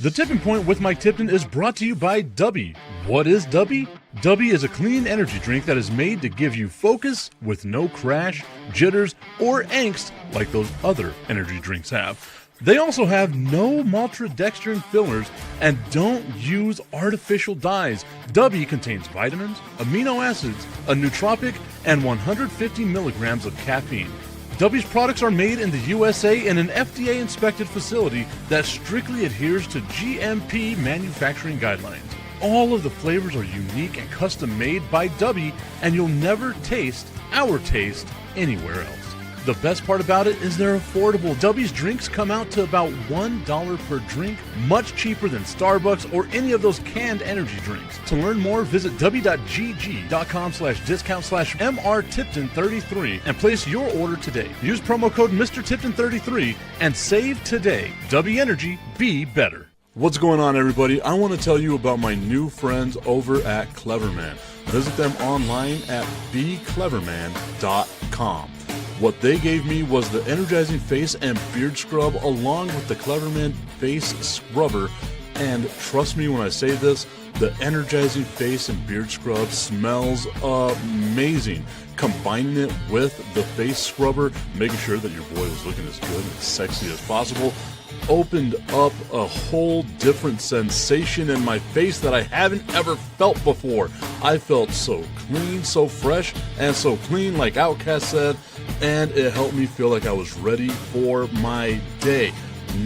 The Tipping Point with Mike Tipton is brought to you by Dubby. What is Dubby? Dubby is a clean energy drink that is made to give you focus with no crash, jitters, or angst like those other energy drinks have. They also have no maltodextrin fillers and don't use artificial dyes. Dubby contains vitamins, amino acids, a nootropic, and 150 milligrams of caffeine. Dubby's products are made in the USA in an FDA-inspected facility that strictly adheres to GMP manufacturing guidelines. All of the flavors are unique and custom-made by Dubby, and you'll never taste our taste anywhere else. The best part about it is they're affordable. Dubby's drinks come out to about $1 per drink, much cheaper than Starbucks or any of those canned energy drinks. To learn more, visit w.gg.com/discount/MRTipton33 and place your order today. Use promo code MrTipton33 and save today. Dubby Energy, be better. What's going on, everybody? I want to tell you about my new friends over at Cleverman. Visit them online at becleverman.com. What they gave me was the energizing face and beard scrub along with the Cleverman face scrubber. And trust me when I say this, the energizing face and beard scrub smells amazing. Combining it with the face scrubber, making sure that your boy was looking as good and sexy as possible, opened up a whole different sensation in my face that I haven't ever felt before. I felt so clean, so fresh, and so clean, like Outcast said, and it helped me feel like I was ready for my day.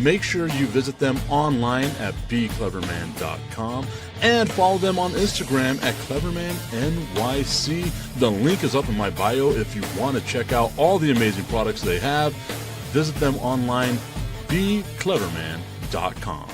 Make sure you visit them online at becleverman.com and follow them on Instagram at clevermannyc. The link is up in my bio if you want to check out all the amazing products they have. Visit them online, becleverman.com.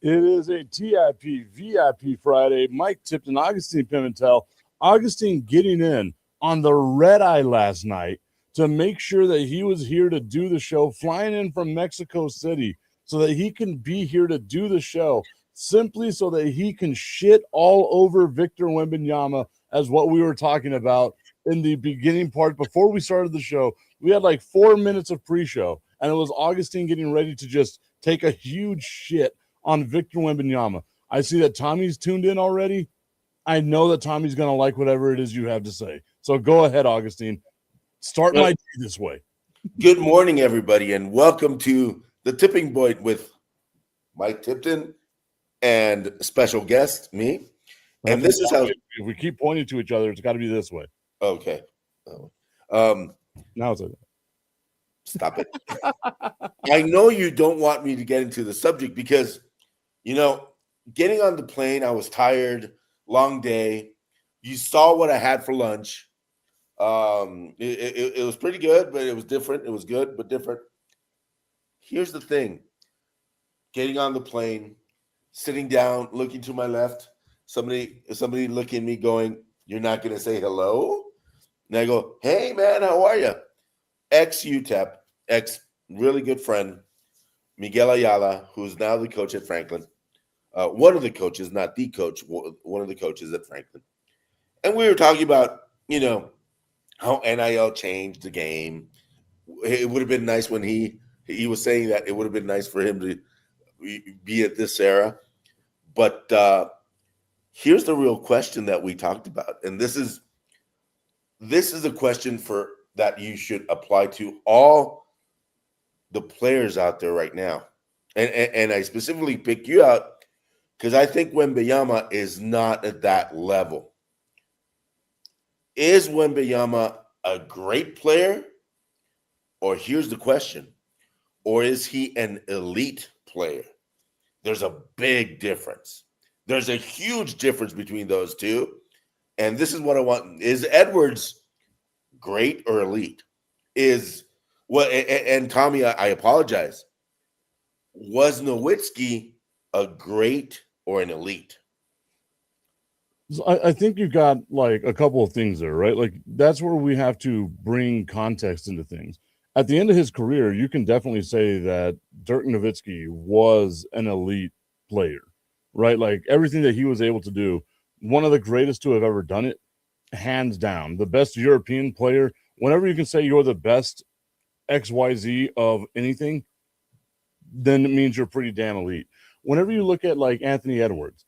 It is a TIP VIP Friday. Mike Tipton, Augustine Pimentel. Augustine getting in on the red eye last night to make sure that he was here to do the show, flying in from Mexico City so that he can be here to do the show, simply so that he can shit all over Victor Wembanyama, as what we were talking about in the beginning part. Before we started the show, we had like 4 minutes of pre-show, and it was Augustine getting ready to just take a huge shit on Victor Wembanyama. I see that Tommy's tuned in already. I know that Tommy's going to like whatever it is you have to say. So go ahead, Augustine. Start my day this way. Good morning, everybody, and welcome to the Tipping Point with Mike Tipton and special guest, me. And this is how... If we keep pointing to each other, it's got to be this way. Okay. Now it's like... Stop it. I know you don't want me to get into the subject because, getting on the plane, I was tired, long day. You saw what I had for lunch. It was pretty good, but it was different. It was good, but different. Here's the thing. Getting on the plane, sitting down, looking to my left, somebody looking at me going, "You're not going to say hello?" And I go, "Hey, man, how are you?" Ex-UTEP, really good friend, Miguel Ayala, who's now the coach at Franklin. One of the coaches, not the coach, one of the coaches at Franklin. And we were talking about, how NIL changed the game. It would have been nice when he was saying that it would have been nice for him to be at this era. But here's the real question that we talked about. And this is a question that you should apply to all the players out there right now. And I specifically pick you out because I think Wembanyama is not at that level. Is Wembanyama a great player? Or here's the question. Or is he an elite player? There's a big difference. There's a huge difference between those two. And this is what I want. Is Edwards great or elite? Is what and Tommy, I apologize. Was Nowitzki a great or an elite? So I think you got like a couple of things there, right? Like that's where we have to bring context into things. At the end of his career, you can definitely say that Dirk Nowitzki was an elite player, right? Like everything that he was able to do, one of the greatest to have ever done it, hands down, the best European player. Whenever you can say you're the best XYZ of anything, then it means you're pretty damn elite. Whenever you look at like Anthony Edwards,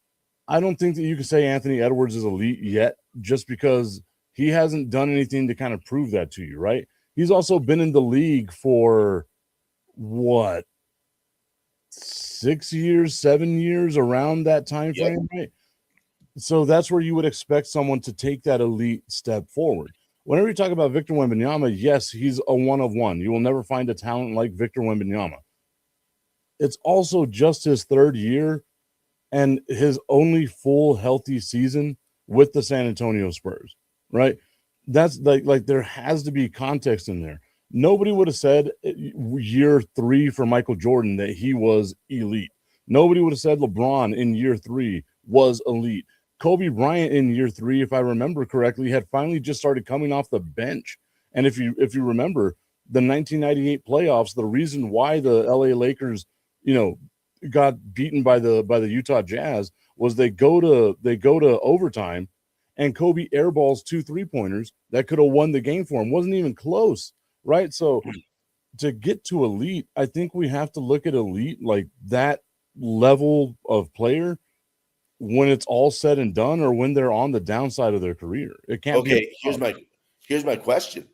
I don't think that you can say Anthony Edwards is elite yet just because he hasn't done anything to kind of prove that to you, right? He's also been in the league for what, 6 years, 7 years, around that time frame, right? So that's where you would expect someone to take that elite step forward. Whenever you talk about Victor Wembanyama, yes, he's a one of one. You will never find a talent like Victor Wembanyama. It's also just his third year and his only full healthy season with the San Antonio Spurs, right? That's like there has to be context in there. Nobody would have said year 3 for Michael Jordan that he was elite. Nobody would have said LeBron in year 3 was elite. Kobe Bryant in year 3, if I remember correctly, had finally just started coming off the bench. And if you remember the 1998 playoffs, the reason why the LA Lakers, got beaten by the Utah Jazz was they go to overtime and Kobe airballs 2 3-pointers that could have won the game for him. Wasn't even close, right? So to get to elite, I think we have to look at elite like that level of player when it's all said and done or when they're on the downside of their career. It can't be. Okay, here's my question.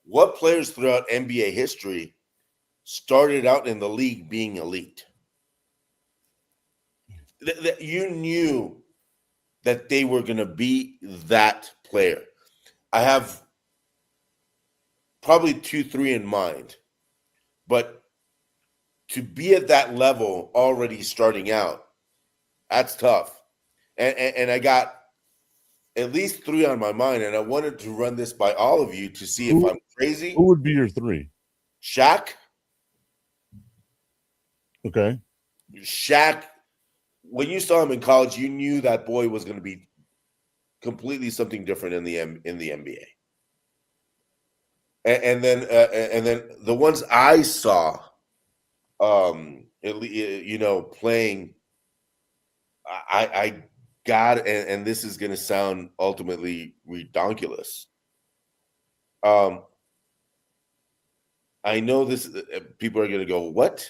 What players throughout NBA history started out in the league being elite? That you knew that they were going to be that player. I have probably 2, 3 in mind, but to be at that level already starting out, that's tough. And I got at least 3 on my mind, and I wanted to run this by all of you to see if I'm crazy. Who would be your 3? Shaq. Okay. Shaq, when you saw him in college, you knew that boy was going to be completely something different in the NBA. And then the ones I saw, playing, I got, and this is going to sound ultimately redonkulous. I know this. People are going to go, what?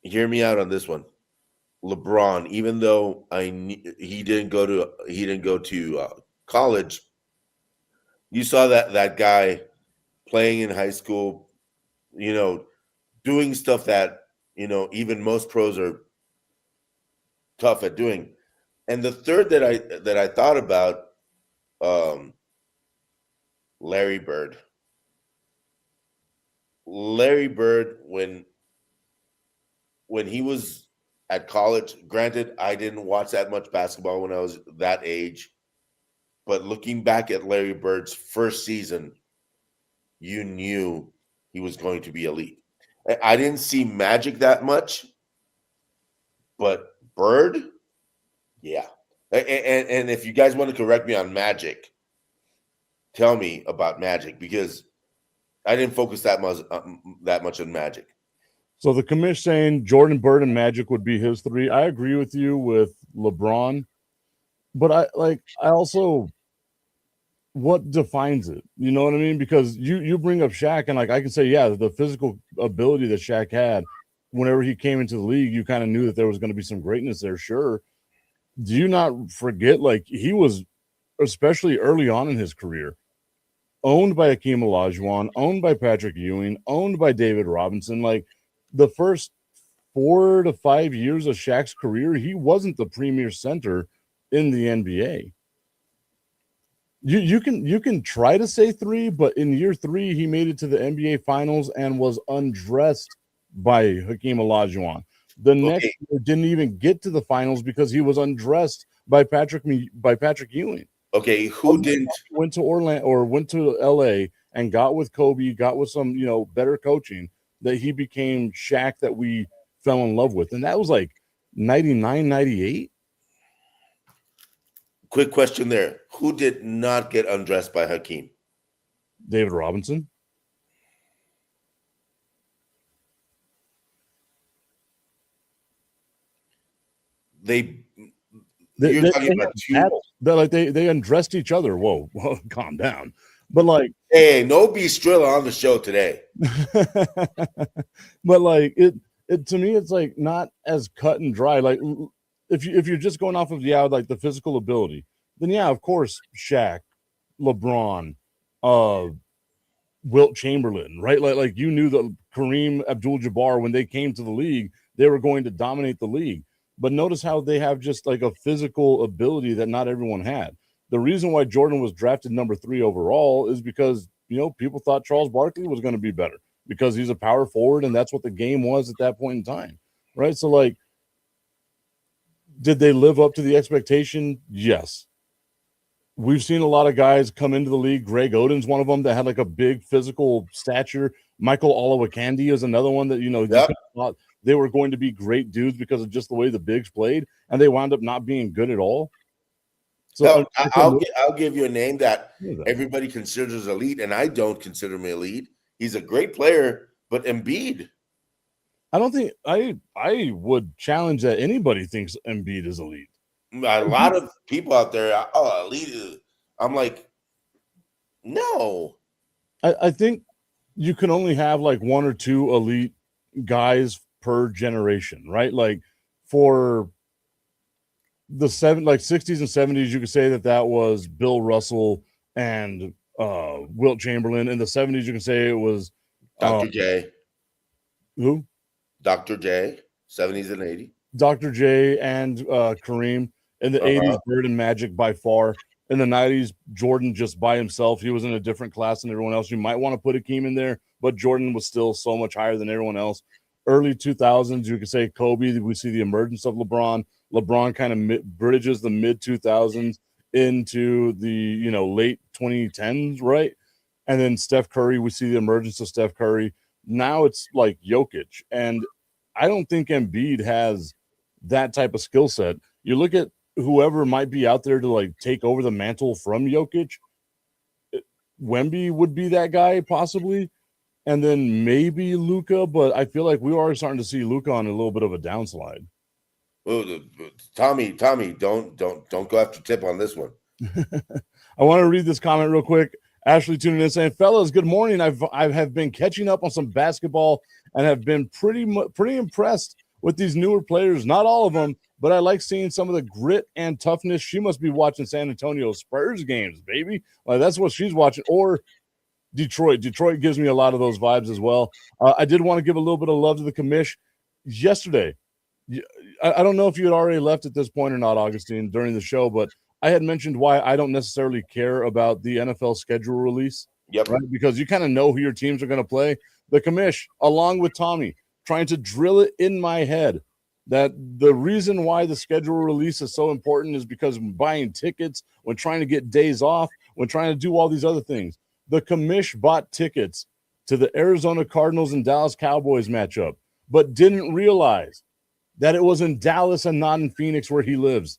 Hear me out on this one. LeBron, even though he didn't go to college, you saw that guy playing in high school, doing stuff that even most pros are tough at doing. And the third that I thought about, Larry Bird. Larry Bird, when he was at college, granted, I didn't watch that much basketball when I was that age, but looking back at Larry Bird's first season, you knew he was going to be elite. I didn't see Magic that much, but Bird, yeah. And if you guys want to correct me on Magic, tell me about Magic, because I didn't focus that much on Magic. So the commish saying Jordan, Bird, and Magic would be his 3. I agree with you with LeBron, but I also, what defines it? You know what I mean? Because you bring up Shaq, and like I can say, yeah, the physical ability that Shaq had whenever he came into the league, you kind of knew that there was going to be some greatness there. Sure. Do you not forget, like he was, especially early on in his career, owned by Akeem Olajuwon, owned by Patrick Ewing, owned by David Robinson. Like the first 4 to 5 years of Shaq's career, he wasn't the premier center in the NBA. You can try to say 3, but in year 3, he made it to the NBA Finals and was undressed by Hakeem Olajuwon. The next year didn't even get to the finals because he was undressed by Patrick Ewing. Okay, who didn't went to Orlando or went to LA and got with Kobe, got with some, better coaching, that he became Shaq that we fell in love with. And that was like 99, 98. Quick question there. Who did not get undressed by Hakeem? David Robinson. They talking about two. They undressed each other. Whoa, calm down. But like, hey, no Bistrilla on the show today. But like it to me, it's like not as cut and dry. Like if you're just going off of like the physical ability, then yeah, of course, Shaq, LeBron, Wilt Chamberlain, right? Like you knew that Kareem Abdul-Jabbar, when they came to the league, they were going to dominate the league. But notice how they have just like a physical ability that not everyone had. The reason why Jordan was drafted number 3 overall is because, people thought Charles Barkley was going to be better because he's a power forward, and that's what the game was at that point in time, right? So, like, did they live up to the expectation? Yes. We've seen a lot of guys come into the league. Greg Oden's one of them that had like a big physical stature. Michael Olowokandi is another one that, Yep. thought they were going to be great dudes because of just the way the bigs played, and they wound up not being good at all. So I'll give you a name that everybody considers elite, and I don't consider him elite. He's a great player, but Embiid. I don't think I would challenge that anybody thinks Embiid is elite. A lot of people out there, elite. I'm like, no. I think you can only have like 1 or 2 elite guys per generation, right? Like for the 60s and 70s, you could say that was Bill Russell and Wilt Chamberlain. In the 70s, you can say it was Dr. J. Who? Dr. J. 70s and 80s. Dr. J and Kareem. In the 80s, Bird and Magic by far. In the 90s, Jordan just by himself. He was in a different class than everyone else. You might want to put Hakeem in there, but Jordan was still so much higher than everyone else. Early 2000s, you could say Kobe. We see the emergence of LeBron. LeBron kind of bridges the mid 2000s into the late 2010s, right? And then Steph Curry, we see the emergence of Steph Curry. Now it's like Jokic, and I don't think Embiid has that type of skill set. You look at whoever might be out there to like take over the mantle from Jokic. Wemby would be that guy possibly, and then maybe Luka. But I feel like we are starting to see Luka on a little bit of a downslide. Oh, Tommy, don't go after Tip on this one. I want to read this comment real quick. Ashley tuning in saying, "Fellas, good morning. I have been catching up on some basketball and have been pretty impressed with these newer players. Not all of them, but I like seeing some of the grit and toughness. She must be watching San Antonio Spurs games, baby. Like that's what she's watching. Or Detroit. Detroit gives me a lot of those vibes as well. I did want to give a little bit of love to the commish yesterday. I don't know if you had already left at this point or not, Augustine, during the show, but I had mentioned why I don't necessarily care about the NFL schedule release. Yep. Right? Because you kind of know who your teams are going to play. The commish, along with Tommy, trying to drill it in my head that the reason why the schedule release is so important is because when buying tickets, when trying to get days off, when trying to do all these other things. The commish bought tickets to the Arizona Cardinals and Dallas Cowboys matchup, but didn't realize that it was in Dallas and not in Phoenix where he lives.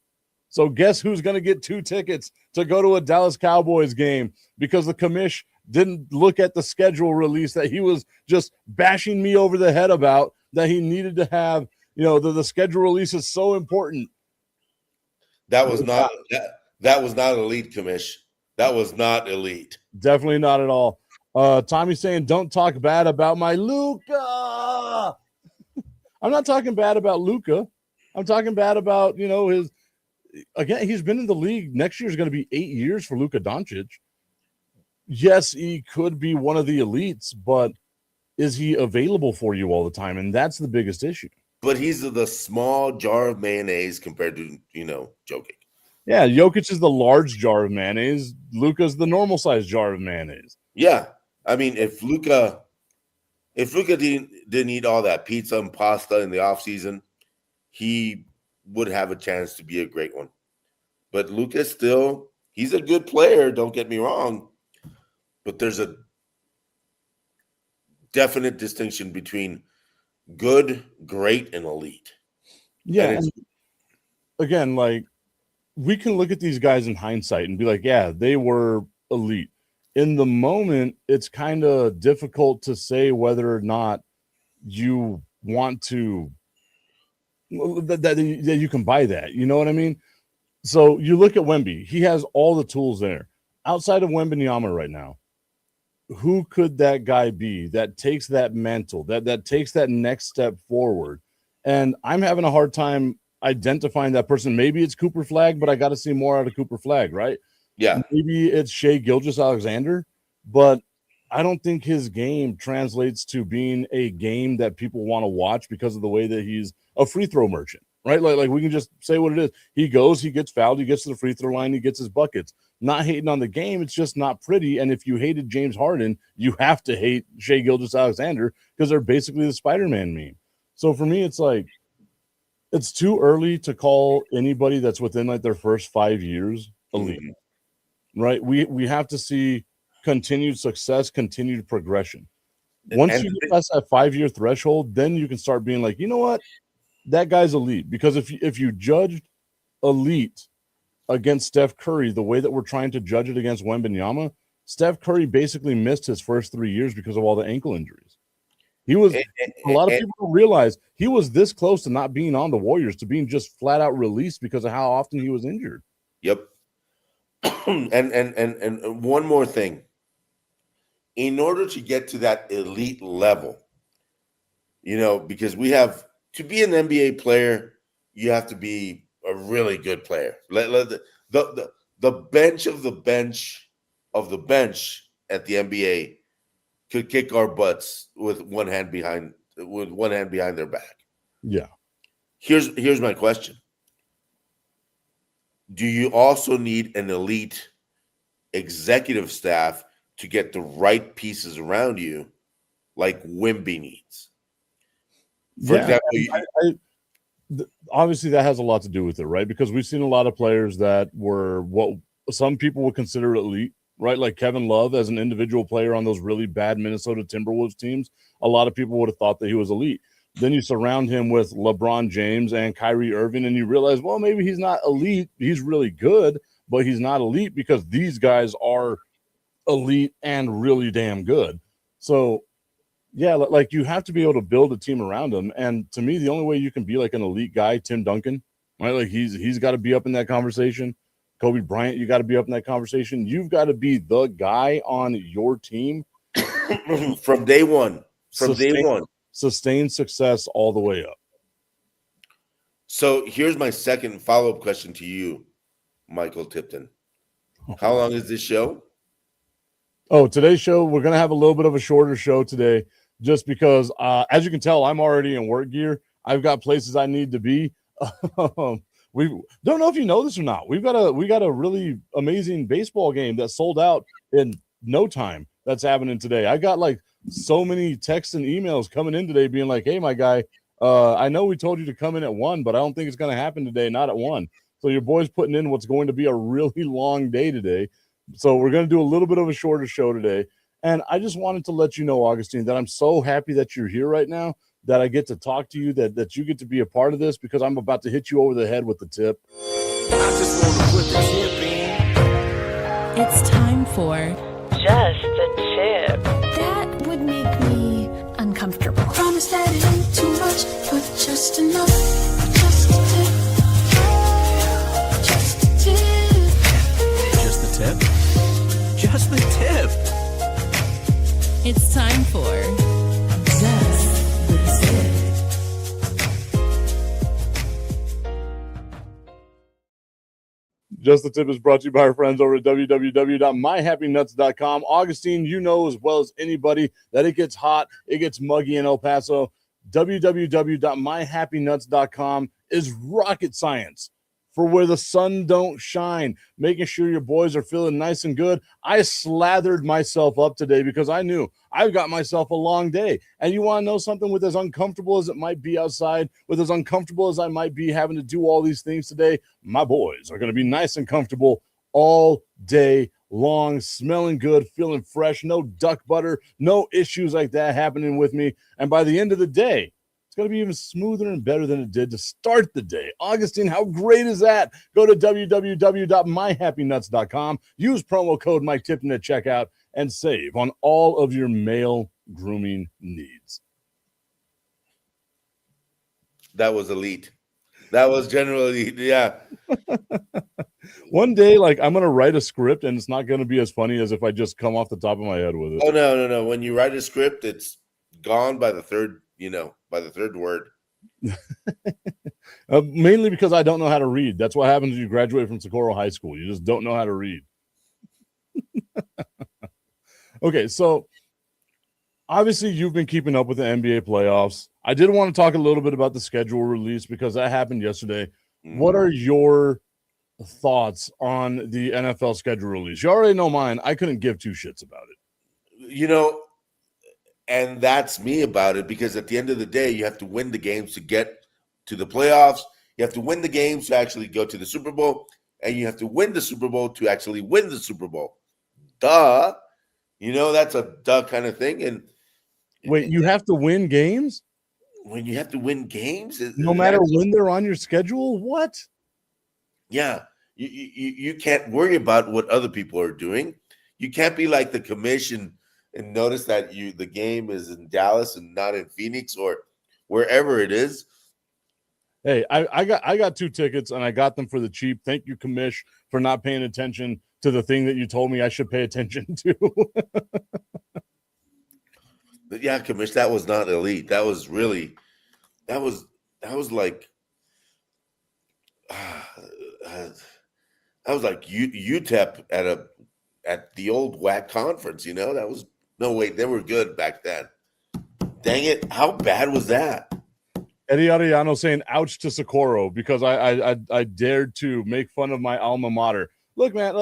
So guess who's going to get 2 tickets to go to a Dallas Cowboys game because the commish didn't look at the schedule release that he was just bashing me over the head about, that he needed to have, the schedule release is so important. That was not elite, commish. That was not elite. Definitely not at all. Tommy saying, don't talk bad about my Luka. I'm not talking bad about Luka. I'm talking bad about, his, again, he's been in the league. Next year is going to be 8 years for Luka Doncic. Yes, he could be one of the elites, but is he available for you all the time? And that's the biggest issue. But he's the small jar of mayonnaise compared to, Jokic. Yeah, Jokic is the large jar of mayonnaise. Luka's the normal size jar of mayonnaise. Yeah. I mean, if Luka didn't eat all that pizza and pasta in the offseason, he would have a chance to be a great one. But Lucas still, he's a good player, don't get me wrong. But there's a definite distinction between good, great, and elite. Yeah. And again, like, we can look at these guys in hindsight and be like, yeah, they were elite. In the moment, it's kind of difficult to say whether or not you want to that you can buy that. You know what I mean? So you look at Wemby, he has all the tools there. Outside of Wembanyama right now, who could that guy be that takes that mantle, that takes that next step forward? And I'm having a hard time identifying that person. Maybe it's Cooper Flag, but I got to see more out of Cooper Flag, right? yeah, Maybe it's Shea Gilgeous-Alexander, but I don't think his game translates to being a game that people want to watch because of the way that he's a free throw merchant, right? Like we can just say what it is. He goes, he gets fouled, he gets to the free throw line, he gets his buckets. Not hating on the game, it's just not pretty. And if you hated James Harden, you have to hate Shea Gilgeous-Alexander because they're basically the Spider-Man meme. So for me, it's like, it's too early to call anybody that's within like their first 5 years elite, right? We have to see continued success, continued progression. Once you get past that 5-year threshold, then you can start being like, you know what, that guy's elite. Because if you judged elite against Steph Curry the way that we're trying to judge it against Wembanyama, Steph Curry basically missed his first 3 years because of all the ankle injuries. He was a lot of people don't realize he was this close to not being on the Warriors, to being just flat out released because of how often he was injured. Yep. and one more thing. In order to get to that elite level, because we have to be an NBA player, you have to be a really good player. The bench of the bench of the bench at the NBA could kick our butts with one hand behind their back. Yeah. Here's my question. Do you also need an elite executive staff to get the right pieces around you, like Wemby needs? For example, obviously that has a lot to do with it, right? Because we've seen a lot of players that were what some people would consider elite, right? Like Kevin Love as an individual player on those really bad Minnesota Timberwolves teams. A lot of people would have thought that he was elite. Then you surround him with LeBron James and Kyrie Irving, and you realize, well, maybe he's not elite. He's really good, but he's not elite because these guys are elite and really damn good. So, yeah, like you have to be able to build a team around him. And to me, the only way you can be like an elite guy, Tim Duncan, right? Like he's got to be up in that conversation. Kobe Bryant, you got to be up in that conversation. You've got to be the guy on your team from day one. Sustain success all the way up. So here's my second follow-up question to you, Michael Tipton. How long is this show? Oh, today's show, we're going to have a little bit of a shorter show today just because, as you can tell, I'm already in work gear. I've got places I need to be. We don't know if you know this or not. We got a really amazing baseball game that sold out in no time. That's happening today. I got like so many texts and emails coming in today being like, hey, my guy, I know we told you to come in at 1, but I don't think it's going to happen today, not at 1. So your boy's putting in what's going to be a really long day today. So we're going to do a little bit of a shorter show today. And I just wanted to let you know, Augustine, that I'm so happy that you're here right now, that I get to talk to you, that you get to be a part of this, because I'm about to hit you over the head with the tip. I just want to put the tip in. It's time for Just the Tip. That would make me uncomfortable. Promise that it ain't too much, but just enough. Just a tip. Just a tip. Just the tip? Just the tip. It's time for Just the Tip. Just the Tip is brought to you by our friends over at www.myhappynuts.com. Augustine, you know as well as anybody that it gets hot, it gets muggy in El Paso. www.myhappynuts.com is rocket science for where the sun don't shine, making sure your boys are feeling nice and good. I slathered myself up today because I knew I've got myself a long day. And you want to know something? With as uncomfortable as it might be outside, with as uncomfortable as I might be having to do all these things today, my boys are going to be nice and comfortable all day long, smelling good, feeling fresh, no duck butter, no issues like that happening with me. And by the end of the day, it's going to be even smoother and better than it did to start the day. Augustine, how great is that? Go to www.myhappynuts.com, use promo code Mike Tipton at checkout, and save on all of your male grooming needs. That was elite. That was generally, yeah. One day, like, I'm going to write a script, and it's not going to be as funny as if I just come off the top of my head with it. Oh, no. When you write a script, it's gone by the third, by the third word. Mainly because I don't know how to read. That's what happens when you graduate from Socorro High School. You just don't know how to read. Okay, so obviously you've been keeping up with the NBA playoffs. I did want to talk a little bit about the schedule release because that happened yesterday. What are your thoughts on the NFL schedule release? You already know mine. I couldn't give two shits about it. And that's me about it, because at the end of the day, you have to win the games to get to the playoffs. You have to win the games to actually go to the Super Bowl, and you have to win the Super Bowl to actually win the Super Bowl. Duh. That's a duh kind of thing. And wait, you have to win games? When you have to win games? No matter when they're on your schedule? What? Yeah. You can't worry about what other people are doing. You can't be like the commission and notice that the game is in Dallas and not in Phoenix or wherever it is. Hey, I got 2 tickets and I got them for the cheap. Thank you, commish, for not paying attention to the thing that you told me I should pay attention to. But yeah, commish, that was not elite. That was really, that was like, that was like UTEP at the old WAC conference. That was, no, wait, they were good back then. Dang it. How bad was that? Eddie Arellano saying ouch to Socorro because I dared to make fun of my alma mater. Look, man,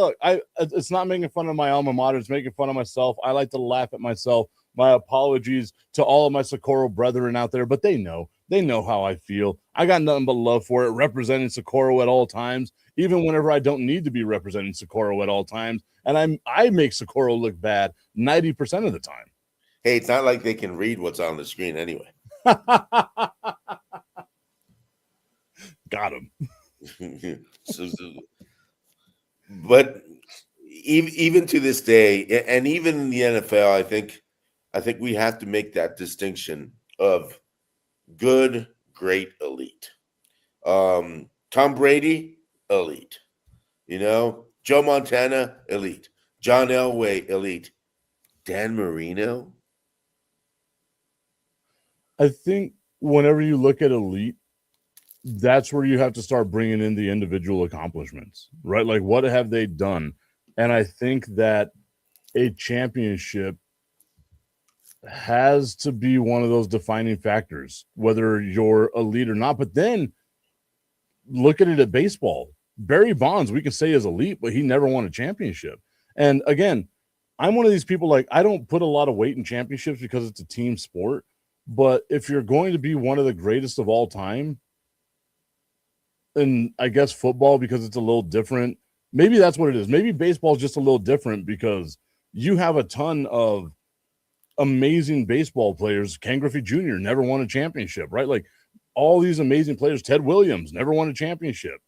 it's not making fun of my alma mater. It's making fun of myself. I like to laugh at myself. My apologies to all of my Socorro brethren out there, but they know how I feel. I got nothing but love for it, representing Socorro at all times, even whenever I don't need to be representing Socorro at all times. And I make Socorro look bad 90% of the time. Hey, it's not like they can read what's on the screen anyway. Got him. But even to this day, and even in the NFL, I think we have to make that distinction of good, great, elite. Tom Brady, elite. Joe Montana, elite. John Elway, elite. Dan Marino. I think whenever you look at elite, that's where you have to start bringing in the individual accomplishments, right? Like, what have they done? And I think that a championship has to be one of those defining factors, whether you're elite or not. But then look at it at baseball. Barry Bonds, we can say is elite, but he never won a championship. And again, I'm one of these people, like, I don't put a lot of weight in championships because it's a team sport. But if you're going to be one of the greatest of all time, and I guess football, because it's a little different, maybe that's what it is. Maybe baseball is just a little different because you have a ton of amazing baseball players. Ken Griffey Jr. never won a championship, right? Like, all these amazing players. Ted Williams never won a championship.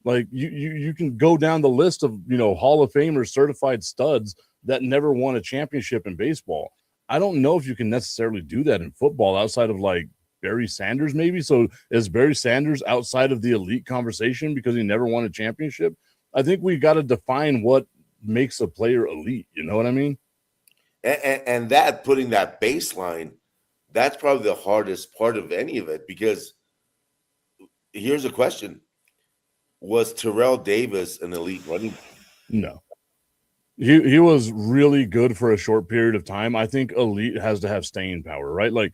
Like, you can go down the list of, Hall of Famers, certified studs that never won a championship in baseball. I don't know if you can necessarily do that in football outside of, like, Barry Sanders, maybe. So is Barry Sanders outside of the elite conversation because he never won a championship? I think we got to define what makes a player elite. You know what I mean? And that, putting that baseline, that's probably the hardest part of any of it, because here's a question. Was Terrell Davis an elite running back? No. He was really good for a short period of time. I think elite has to have staying power, right? Like,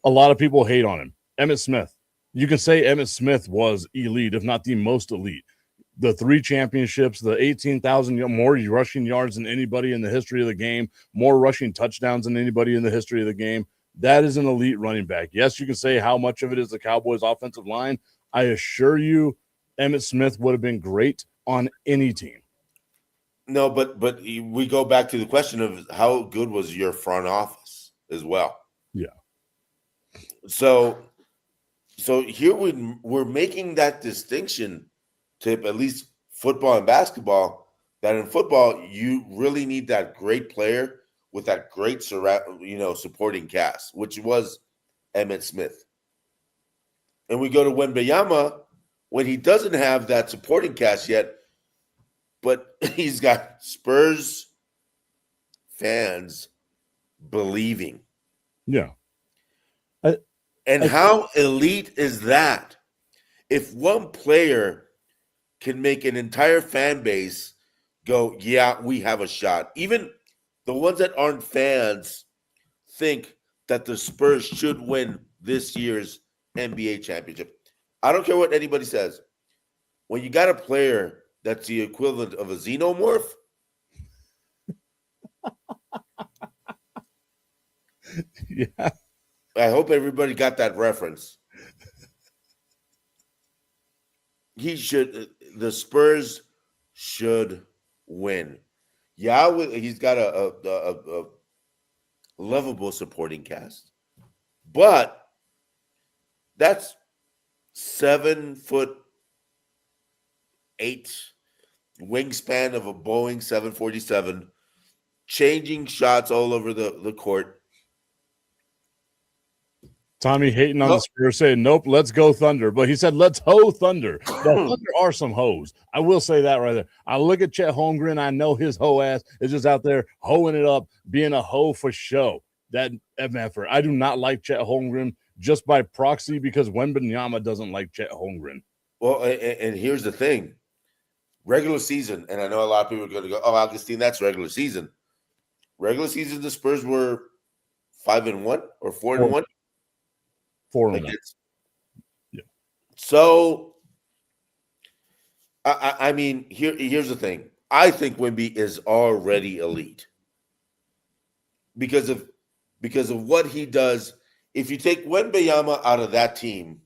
a lot of people hate on him. Emmitt Smith. you can say Emmitt Smith was elite, if not the most elite. The 3 championships, the 18,000 more rushing yards than anybody in the history of the game, more rushing touchdowns than anybody in the history of the game. That is an elite running back. Yes, you can say how much of it is the Cowboys' offensive line. I assure you, Emmitt Smith would have been great on any team. No, but we go back to the question of how good was your front office as well. Yeah. So here we're making that distinction, Tip, at least football and basketball, that in football you really need that great player with that great supporting cast, which was Emmitt Smith. And we go to Wembanyama when he doesn't have that supporting cast yet, but he's got Spurs fans believing. Yeah. And how elite is that? If one player can make an entire fan base go, yeah, we have a shot. Even the ones that aren't fans think that the Spurs should win this year's NBA championship. I don't care what anybody says. When you got a player that's the equivalent of a xenomorph, yeah. I hope everybody got that reference. The Spurs should win. Yeah, he's got a lovable supporting cast, but that's 7'8" wingspan of a Boeing 747, changing shots all over the court. Tommy hating on the Spurs saying, nope, let's go Thunder. But he said, let's hoe Thunder. The Thunder are some hoes. I will say that right there. I look at Chet Holmgren. I know his hoe ass is just out there hoeing it up, being a hoe for show. That effort. I do not like Chet Holmgren just by proxy because Wembanyama doesn't like Chet Holmgren. Well, and here's the thing. Regular season, and I know a lot of people are going to go, oh, Augustine, that's regular season. Regular season, the Spurs were 5-1 or 4-1. 4-1. Yeah. So, I mean, here's the thing. I think Wemby is already elite because of what he does. If you take Wembanyama out of that team,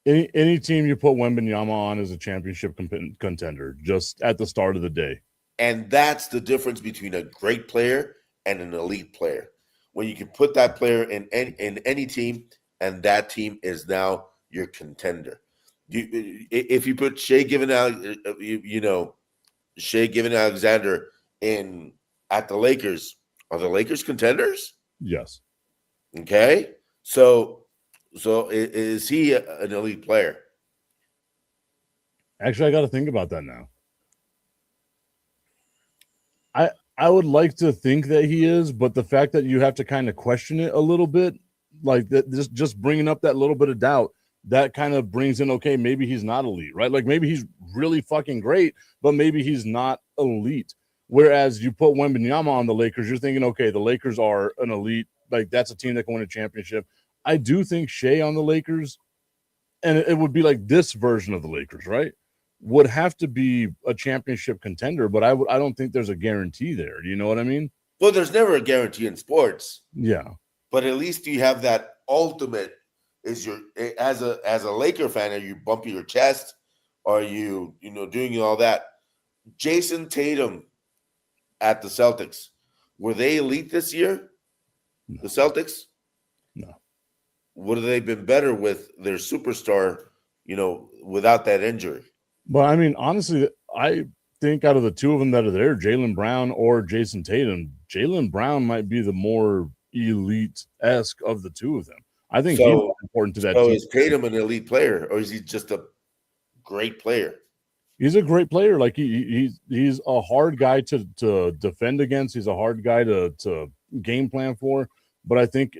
any team you put Wembanyama on is a championship contender just at the start of the day. And that's the difference between a great player and an elite player. When you can put that player in any team, and that team is now your contender. If you put Shea Gilgeous-Alexander at the Lakers, are the Lakers contenders? Yes. Okay. So is he an elite player? Actually, I got to think about that now. I would like to think that he is, but the fact that you have to kind of question it a little bit, like that, just bringing up that little bit of doubt, that kind of brings in, okay, maybe he's not elite, right? Like maybe he's really fucking great, but maybe he's not elite. Whereas you put Wembanyama on the Lakers, you're thinking, okay, the Lakers are an elite, like that's a team that can win a championship. I do think Shea on the Lakers, and it would be like this version of the Lakers, right? Would have to be a championship contender, but I don't think there's a guarantee there. Do you know what I mean? Well, there's never a guarantee in sports. Yeah. But at least you have that ultimate as a Laker fan, are you bumping your chest? Are you doing all that? Jason Tatum at the Celtics, were they elite this year? No. The Celtics? No. Would have they been better with their superstar, without that injury? But I mean, honestly, I think out of the two of them that are there, Jaylen Brown or Jason Tatum, Jaylen Brown might be the more elite-esque of the two of them. I think he's more important to that team. So is Tatum an elite player, or is he just a great player? He's a great player. Like he's a hard guy to defend against. He's a hard guy to game plan for. But I think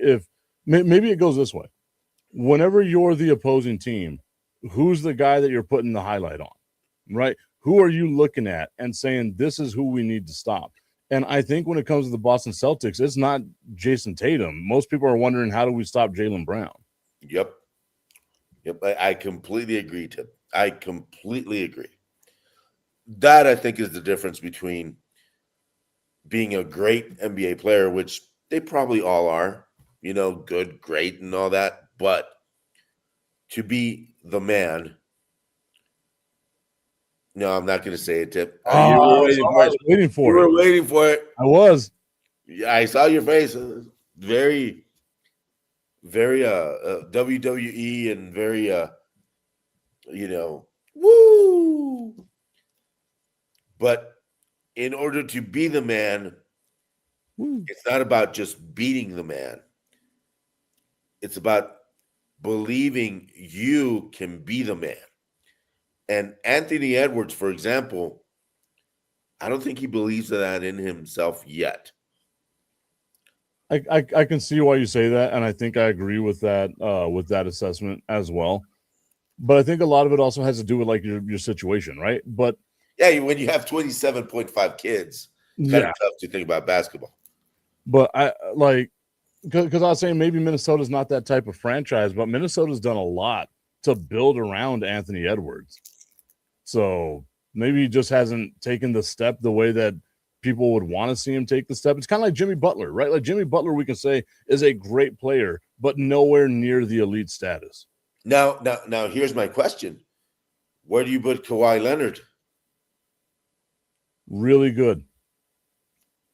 maybe it goes this way. Whenever you're the opposing team, who's the guy that you're putting the highlight on, right? Who are you looking at and saying, this is who we need to stop? And I think when it comes to the Boston Celtics, it's not Jason Tatum. Most people are wondering, how do we stop Jaylen Brown? Yep. I completely agree, Tim. I completely agree. That I think is the difference between being a great NBA player, which they probably all are, good, great, and all that. But to be the man, no, I'm not going to say it, Tip. You were waiting for it. Waiting for You it. were waiting for it. I was. Yeah, I saw your face. Very, very WWE and very woo. But in order to be the man, it's not about just beating the man. It's about believing you can be the man. And Anthony Edwards, for example, I don't think he believes that in himself yet. I can see why you say that, and I think I agree with that assessment as well. But I think a lot of it also has to do with like your situation, right? But yeah, when you have 27.5 kids, it's kind of tough to think about basketball. But I like because I was saying maybe Minnesota's not that type of franchise, but Minnesota's done a lot to build around Anthony Edwards. So maybe he just hasn't taken the step the way that people would want to see him take the step. It's kind of like Jimmy Butler, right? Like Jimmy Butler, we can say is a great player, but nowhere near the elite status. Now, here's my question. Where do you put Kawhi Leonard? Really good.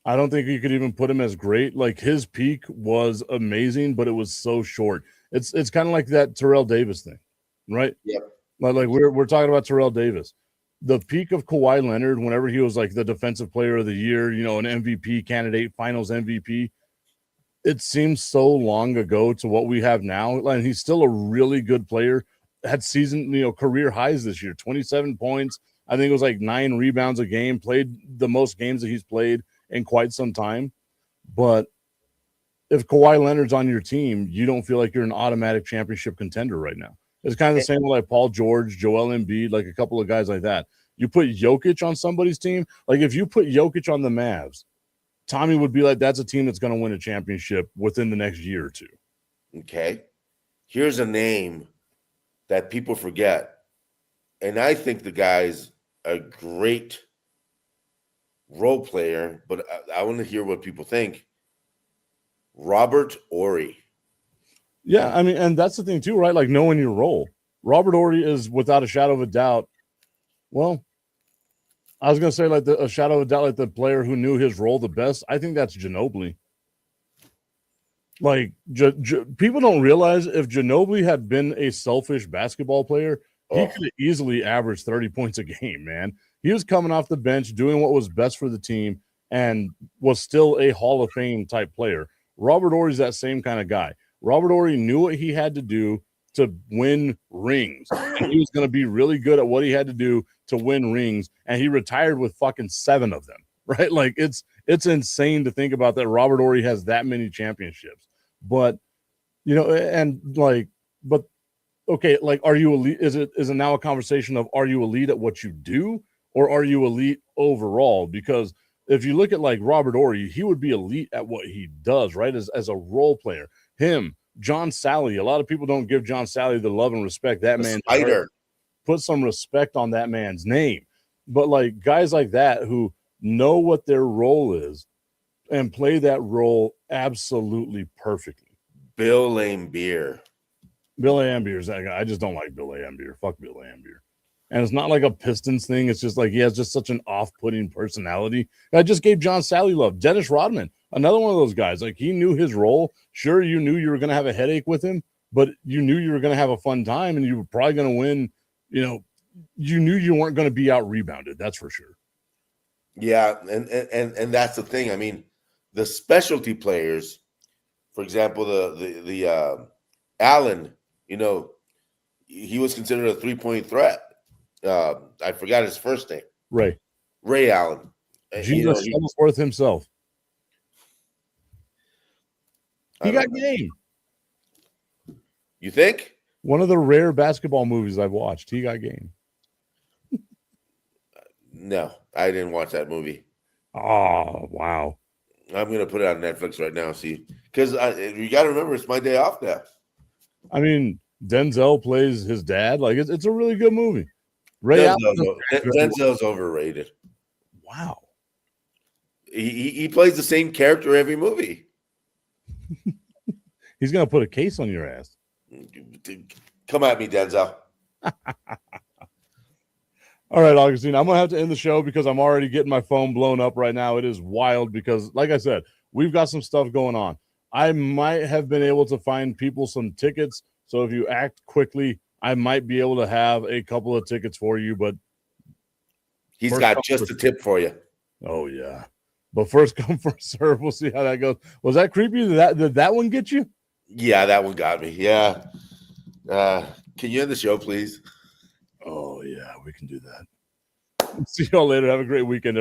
I don't think you could even put him as great. Like his peak was amazing, but it was so short. It's kind of like that Terrell Davis thing, right? Yep. Like we're talking about Terrell Davis. The peak of Kawhi Leonard, whenever he was like the defensive player of the year, an MVP candidate, finals MVP, it seems so long ago to what we have now. And he's still a really good player. Had season, career highs this year, 27 points. I think it was like 9 rebounds a game, played the most games that he's played in quite some time. But if Kawhi Leonard's on your team, you don't feel like you're an automatic championship contender right now. It's kind of the same with like Paul George, Joel Embiid, like a couple of guys like that. You put Jokic on somebody's team. Like if you put Jokic on the Mavs, Tommy would be like, that's a team that's going to win a championship within the next year or two. Okay. Here's a name that people forget. And I think the guy's a great role player, but I want to hear what people think. Robert Horry. Yeah, I mean, and that's the thing too, right? Like knowing your role. Robert Horry is without a shadow of a doubt. Well, I was going to say like a shadow of a doubt, like the player who knew his role the best. I think that's Ginobili. Like people don't realize if Ginobili had been a selfish basketball player, he could have easily averaged 30 points a game, man. He was coming off the bench, doing what was best for the team, and was still a Hall of Fame type player. Robert Horry's that same kind of guy. Robert Horry knew what he had to do to win rings. And he was going to be really good at what he had to do to win rings. And he retired with fucking 7 of them, right? Like it's insane to think about that Robert Horry has that many championships. But, but okay, like, are you elite? Is it now a conversation of, are you elite at what you do or are you elite overall? Because if you look at like Robert Horry, he would be elite at what he does, right? As a role player. Him, John Sally. A lot of people don't give John Sally the love and respect that man. Put some respect on that man's name. But like guys like that who know what their role is and play that role absolutely perfectly. Bill Laimbeer. Bill Laimbeer is that guy. I just don't like Bill Laimbeer. Fuck Bill Laimbeer. And it's not like a Pistons thing. It's just like he has just such an off-putting personality. I just gave John Sally love. Dennis Rodman, another one of those guys. Like he knew his role. Sure, you knew you were going to have a headache with him, but you knew you were going to have a fun time and you were probably going to win. You knew you weren't going to be out-rebounded. That's for sure. Yeah, and that's the thing. I mean, the specialty players, for example, the Allen, he was considered a 3-point threat. I forgot his first name. Ray Allen. Jesus Shuttlesworth himself. He got game. You think? One of the rare basketball movies I've watched. He got game. No, I didn't watch that movie. Oh, wow. I'm going to put it on Netflix right now, see. Because you got to remember, it's my day off now. I mean, Denzel plays his dad. Like it's a really good movie. Ray Allen. Denzel's overrated. Wow. He plays the same character every movie. He's gonna put a case on your ass. Come at me, Denzel. All right, Augustine, I'm going to have to end the show because I'm already getting my phone blown up right now. It is wild because, like I said, we've got some stuff going on. I might have been able to find people some tickets. So if you act quickly, I might be able to have a couple of tickets for you. But he's got just a tip for you. Oh, yeah. But first come, first serve. We'll see how that goes. Was that creepy? Did that one get you? Yeah, that one got me. Yeah. Can you end the show, please? Oh, yeah, we can do that. See y'all later. Have a great weekend.